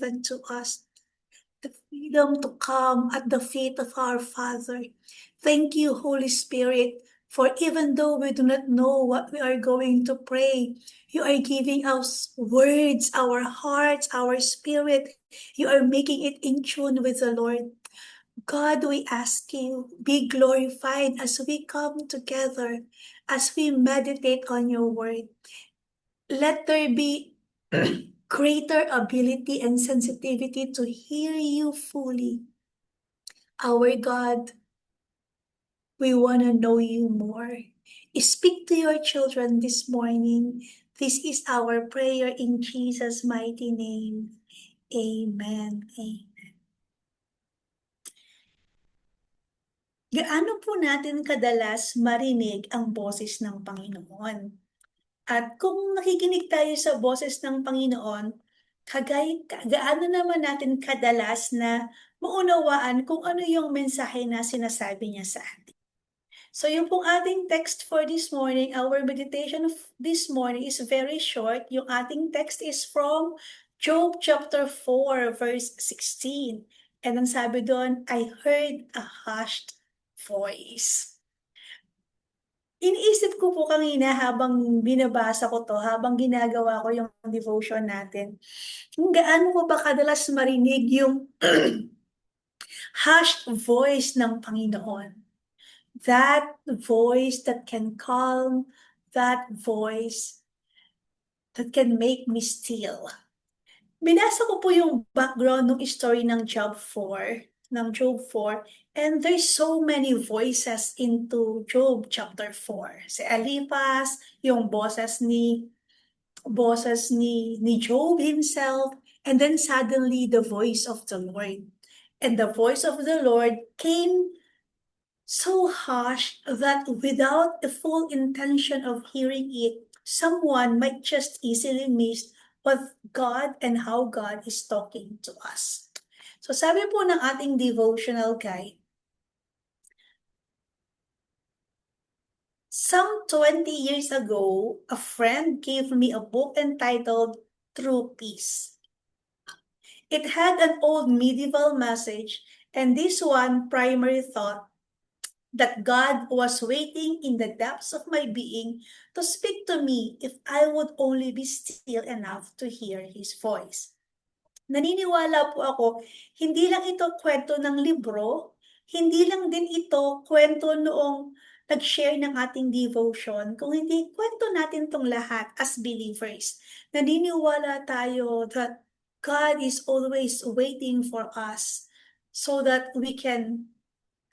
given to us, the freedom to come at the feet of our Father. Thank you, Holy Spirit, for even though we do not know what we are going to pray, you are giving us words, our hearts, our spirit. You are making it in tune with the Lord. God, we ask you, be glorified as we come together, as we meditate on your word. Let there be greater ability and sensitivity to hear you fully. Our God, we want to know you more. Speak to your children this morning. This is our prayer in Jesus' mighty name. Amen. Gaano po natin kadalas marinig ang boses ng Panginoon? At kung nakikinig tayo sa boses ng Panginoon, gaano naman natin kadalas na maunawaan kung ano yung mensahe na sinasabi niya sa atin? So yung pong ating text for this morning, our meditation of this morning is very short. Yung ating text is from Job chapter 4 verse 16. And ang sabi doon, I heard a hushed voice. Iniisip ko po kanina habang binabasa ko to, habang ginagawa ko yung devotion natin, kung gaano ko ba kadalas marinig yung hushed voice ng Panginoon. That voice that can calm, that voice that can make me still. Binasa ko po yung background ng story ng Job 4, and there's so many voices into Job chapter 4. Si Eliphaz, yung boses ni Job himself, and then suddenly the voice of the Lord. And the voice of the Lord came so harsh that without the full intention of hearing it, someone might just easily miss what God and how God is talking to us. So sabi po ng ating devotional guide, some 20 years ago, a friend gave me a book entitled True Peace. It had an old medieval message and this one primary thought, that God was waiting in the depths of my being to speak to me if I would only be still enough to hear His voice. Naniniwala po ako, hindi lang ito kwento ng libro, hindi lang din ito kwento noong nag-share ng ating devotion, kung hindi kwento natin tong lahat as believers. Naniniwala tayo that God is always waiting for us so that we can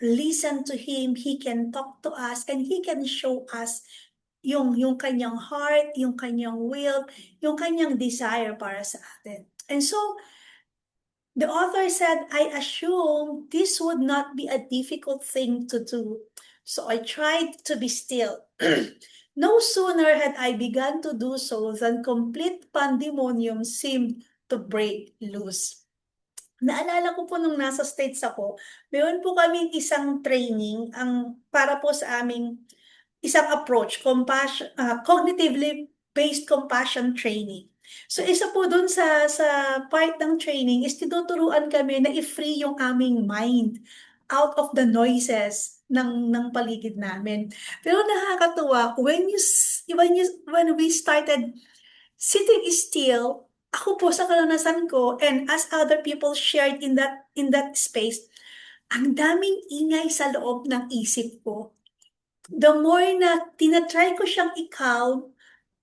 listen to Him, He can talk to us, and He can show us yung kanyang heart, yung kanyang will, yung kanyang desire para sa atin. And so, the author said, I assume this would not be a difficult thing to do. So I tried to be still. No sooner had I begun to do so than complete pandemonium seemed to break loose. Naalala ko po nung nasa States ako, meron po kaming isang training para po sa aming isang approach, cognitively based compassion training. So isa po dun sa part ng training is tinuturuan kami na i-free yung aming mind out of the noises ng paligid namin. Pero nakakatuwa, when we started sitting still, ako po sa karanasan ko, and as other people shared in that space, ang daming ingay sa loob ng isip ko. The more na tinatry ko siyang i-calm,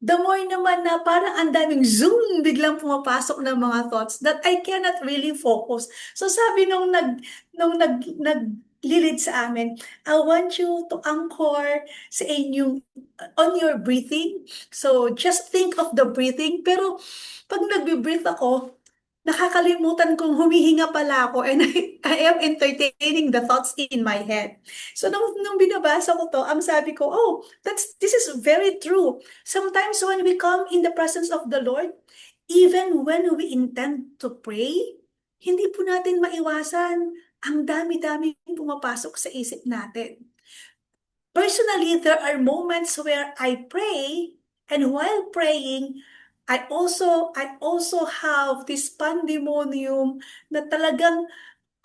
the more naman na parang ang daming zoom biglang pumapasok ng mga thoughts that I cannot really focus. So sabi nung naglilid sa amin, I want you to anchor sa inyong on your breathing. So just think of the breathing. Pero pag nagbe-breathe ako, nakakalimutan kong humihinga pala ako and I am entertaining the thoughts in my head. So nung binabasa ko to, ang sabi ko, oh, this is very true. Sometimes when we come in the presence of the Lord, even when we intend to pray, hindi po natin maiwasan ang dami-dami pumapasok sa isip natin. Personally, there are moments where I pray, and while praying, I also have this pandemonium na talagang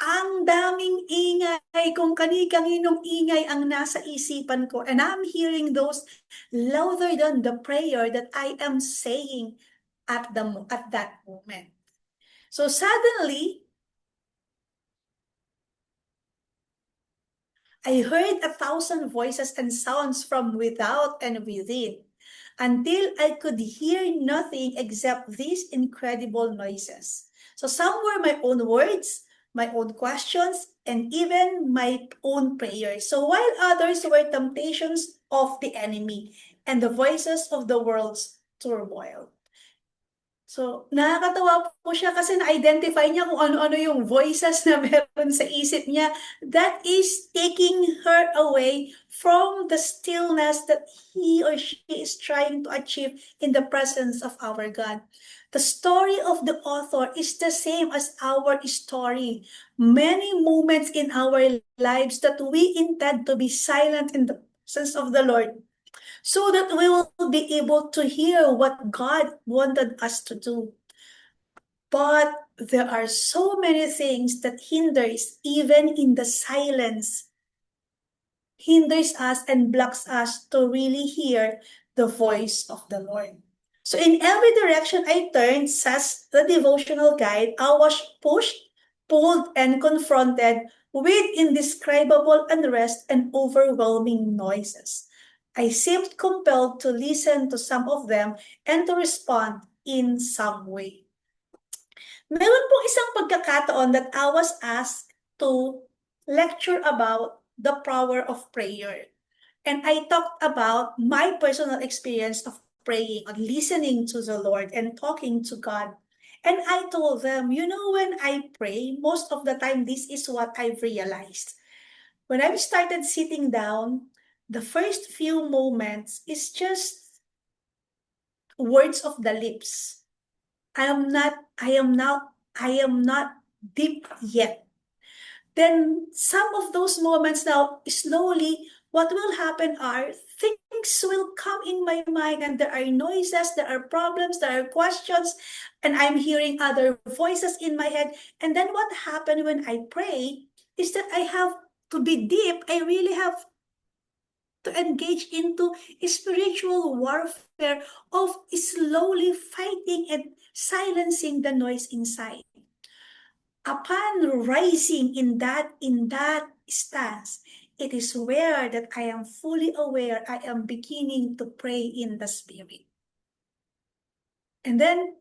ang daming ingay, kung kani-kaninong ingay ang nasa isipan ko. And I'm hearing those louder than the prayer that I am saying at that moment. So suddenly, I heard 1,000 voices and sounds from without and within, until I could hear nothing except these incredible noises. So some were my own words, my own questions, and even my own prayers. So while others were temptations of the enemy and the voices of the world's turmoil. So, nakakatawa po siya kasi na-identify niya kung ano-ano yung voices na meron sa isip niya that is taking her away from the stillness that he or she is trying to achieve in the presence of our God. The story of the author is the same as our story. Many moments in our lives that we intend to be silent in the presence of the Lord, so that we will be able to hear what God wanted us to do. But there are so many things that hinders, even in the silence, hinders us and blocks us to really hear the voice of the Lord. So in every direction I turned, says the devotional guide, I was pushed, pulled, and confronted with indescribable unrest and overwhelming noises. I seemed compelled to listen to some of them and to respond in some way. Meron pong isang pagkakataon that I was asked to lecture about the power of prayer. And I talked about my personal experience of praying and listening to the Lord and talking to God. And I told them, when I pray, most of the time, this is what I've realized. When I started sitting down, the first few moments is just words of the lips. I am not deep yet. Then some of those moments now, slowly, what will happen are things will come in my mind, and there are noises, there are problems, there are questions, and I'm hearing other voices in my head. And then what happened when I pray is that I have to be deep. I really have to engage into spiritual warfare of slowly fighting and silencing the noise inside. Upon rising in that stance, it is where that I am fully aware I am beginning to pray in the Spirit. And then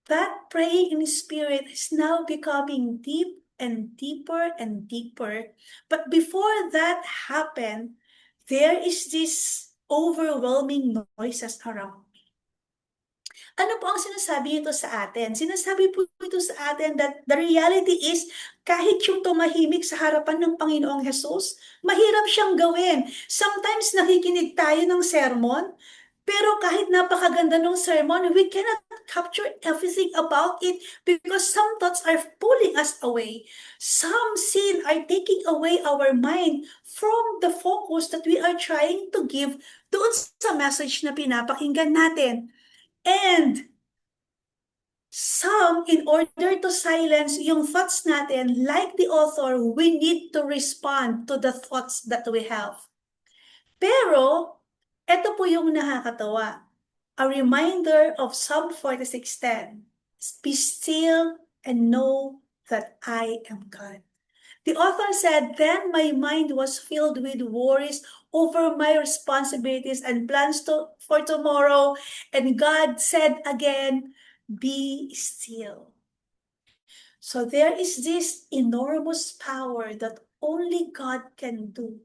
that praying in the Spirit is now becoming deep and deeper and deeper. But before that happened, there is this overwhelming noises around. Ano po ang sinasabi nito sa atin? Sinasabi po ito sa atin that the reality is, kahit yung tumahimik sa harapan ng Panginoong Jesus, mahirap siyang gawin. Sometimes nakikinig tayo ng sermon, pero kahit napakaganda ng sermon, we cannot capture everything about it because some thoughts are pulling us away. Some sin are taking away our mind from the focus that we are trying to give doon sa message na pinapakinggan natin. And some, in order to silence yung thoughts natin, like the author, we need to respond to the thoughts that we have. Pero, ito po yung nakakatawa. A reminder of Psalm 46:10. Be still and know that I am God. The author said, then my mind was filled with worries over my responsibilities and plans for tomorrow. And God said again, be still. So there is this enormous power that only God can do,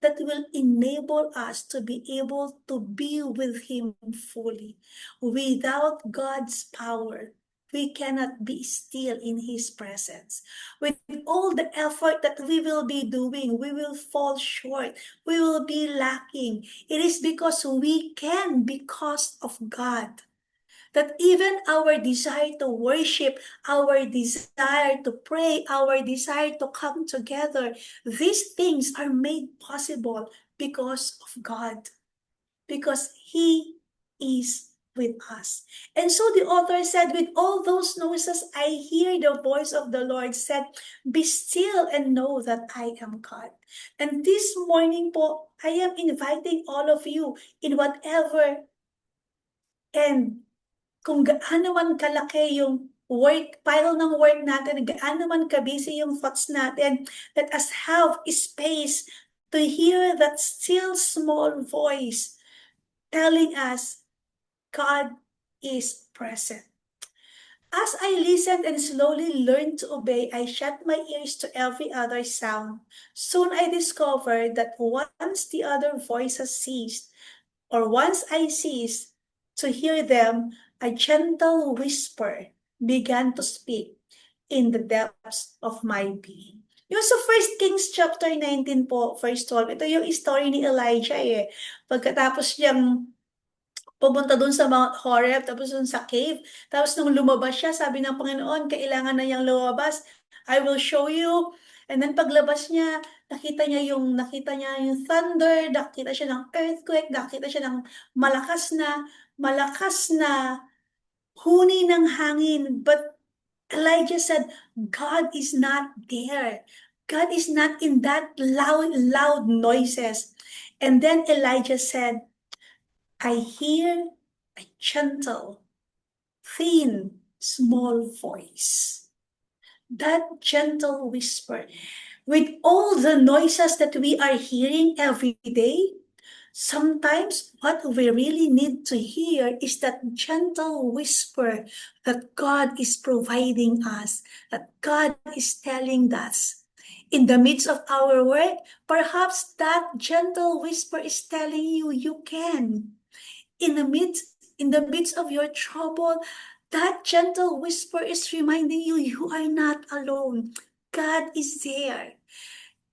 that will enable us to be able to be with Him fully. Without God's power, we cannot be still in His presence. With all the effort that we will be doing, we will fall short. We will be lacking. It is because we can, because of God. That even our desire to worship, our desire to pray, our desire to come together, these things are made possible because of God. Because He is with us. And so the author said, with all those noises, I hear the voice of the Lord said, be still and know that I am God. And this morning po, I am inviting all of you in whatever and kung gaano man kalaki yung pile ng work natin, gaano man kabisi yung thoughts natin, let us have space to hear that still small voice telling us God is present. As I listened and slowly learned to obey, I shut my ears to every other sound. Soon I discovered that once the other voices ceased, or once I ceased to hear them, a gentle whisper began to speak in the depths of my being. Yung sa 1 Kings chapter 19 po, verse 12, ito yung story ni Elijah eh. Pagkatapos niyang pumunta dun sa Mount Horeb, tapos dun sa cave. Tapos nung lumabas siya, sabi ng Panginoon, kailangan na niyang lumabas. I will show you. And then paglabas niya, nakita niya yung thunder, nakita siya ng earthquake, nakita siya ng malakas na huni ng hangin. But Elijah said, God is not there. God is not in that loud noises. And then Elijah said, I hear a gentle, thin, small voice. That gentle whisper. With all the noises that we are hearing every day, sometimes what we really need to hear is that gentle whisper that God is providing us, that God is telling us. In the midst of our work, perhaps that gentle whisper is telling you, you can. In the midst of your trouble, that gentle whisper is reminding you, you are not alone. God is there.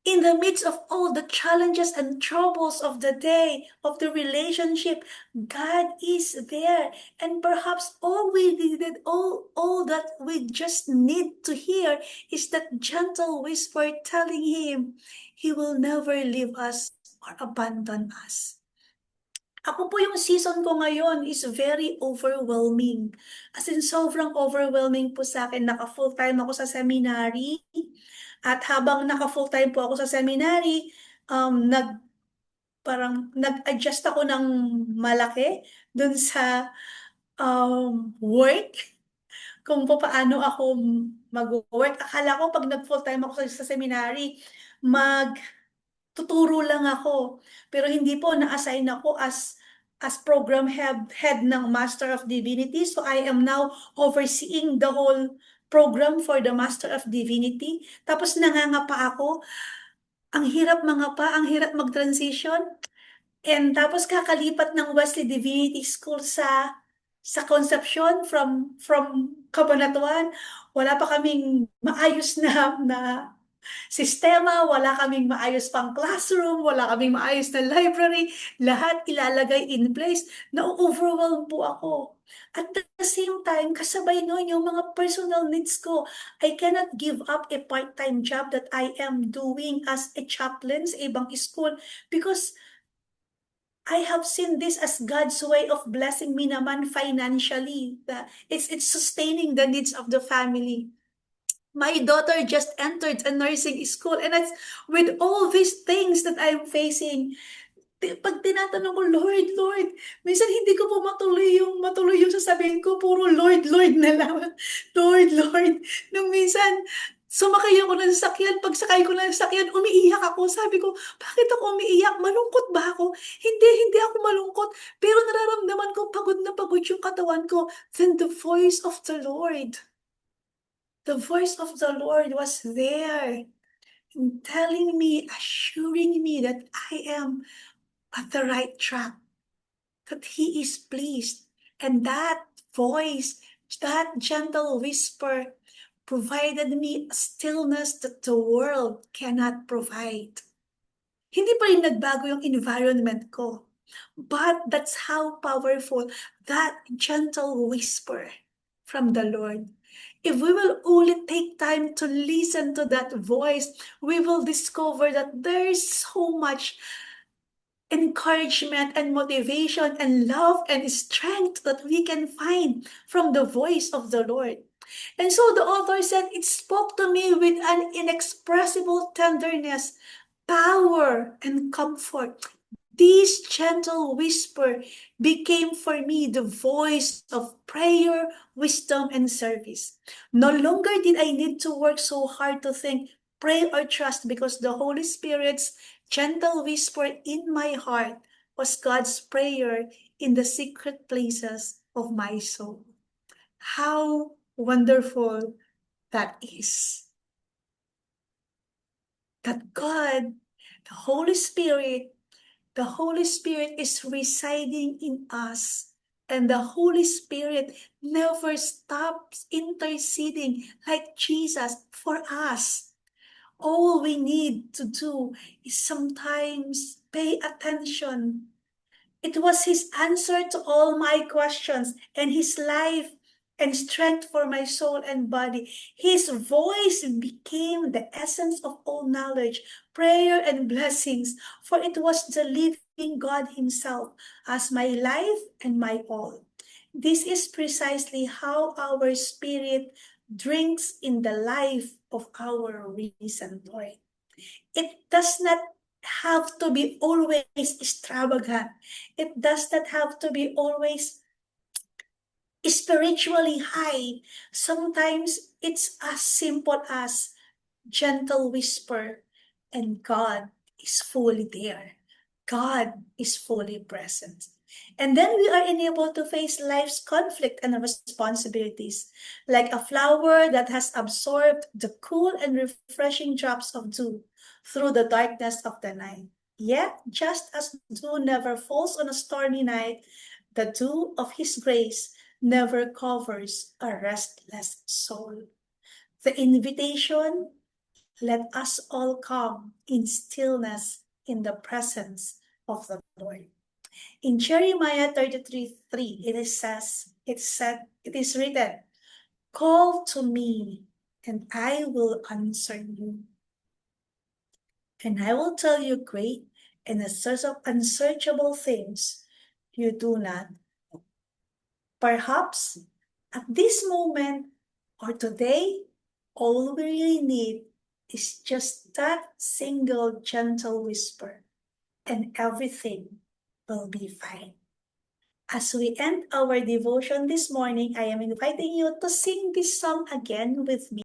In the midst of all the challenges and troubles of the day, of the relationship, God is there. And perhaps all that we just need to hear is that gentle whisper telling him, he will never leave us or abandon us. Ako po yung season ko ngayon is very overwhelming. As in, sobrang overwhelming po sa akin. Naka-full-time ako sa seminary. At habang naka-full-time po ako sa seminary, nag-adjust ako ng malaki dun sa work. Kung paano ako mag-work. Akala ko pag nag-full-time ako sa seminary, tuturo lang ako. Pero hindi po, na-assign ako as program head ng Master of Divinity. So I am now overseeing the whole program for the Master of Divinity. Tapos nangangapa ako. Ang hirap ang hirap mag-transition. And tapos kakalipat ng Wesley Divinity School sa Concepcion from Cabanatuan. Wala pa kaming maayos na sistema, wala kaming maayos pang classroom, wala kaming maayos na library, lahat ilalagay in place. Na-overwhelm po ako. At the same time, kasabay nun yung mga personal needs ko. I cannot give up a part-time job that I am doing as a chaplain sa ibang school because I have seen this as God's way of blessing me naman financially. It's sustaining the needs of the family. My daughter just entered a nursing school and with all these things that I'm facing, pag tinatanong ko, Lord, minsan hindi ko po matuloy yung sasabihin ko, puro Lord na lang. Lord. Nung minsan, sumakay ako ng sasakyan, pagsakay ko ng sasakyan, umiiyak ako. Sabi ko, bakit ako umiiyak? Malungkot ba ako? Hindi ako malungkot. Pero nararamdaman ko, pagod na pagod yung katawan ko. Then the voice of the Lord was there, telling me, assuring me that I am at the right track, that He is pleased. And that voice, that gentle whisper, provided me a stillness that the world cannot provide. Hindi pa rin nagbago yung environment ko. But that's how powerful that gentle whisper from the Lord. If we will only take time to listen to that voice, we will discover that there is so much encouragement and motivation and love and strength that we can find from the voice of the Lord. And so the author said, it spoke to me with an inexpressible tenderness, power, and comfort. This gentle whisper became for me the voice of prayer, wisdom, and service. No longer did I need to work so hard to think, pray, or trust, because the Holy Spirit's gentle whisper in my heart was God's prayer in the secret places of my soul. How wonderful that is. That God, the Holy Spirit is residing in us. And the Holy Spirit never stops interceding like Jesus for us. All we need to do is sometimes pay attention. It was His answer to all my questions and His life and strength for my soul and body. His voice became the essence of all knowledge, prayer, and blessings, for it was the living God Himself as my life and my all. This is precisely how our spirit drinks in the life of our risen Lord. It does not have to be always extravagant. It does not have to be always spiritually high. Sometimes it's as simple as gentle whisper, and God is fully there. God is fully present. And then we are enabled to face life's conflict and responsibilities, like a flower that has absorbed the cool and refreshing drops of dew through the darkness of the night. Yet, just as dew never falls on a stormy night, the dew of His grace never covers a restless soul. The invitation, let us all come in stillness in the presence of the Lord. In Jeremiah 33:3, it is written, call to me and I will answer you. And I will tell you great and unsearchable things you do not know. Perhaps at this moment or today, all we really need is just that single gentle whisper, and everything will be fine. As we end our devotion this morning, I am inviting you to sing this song again with me.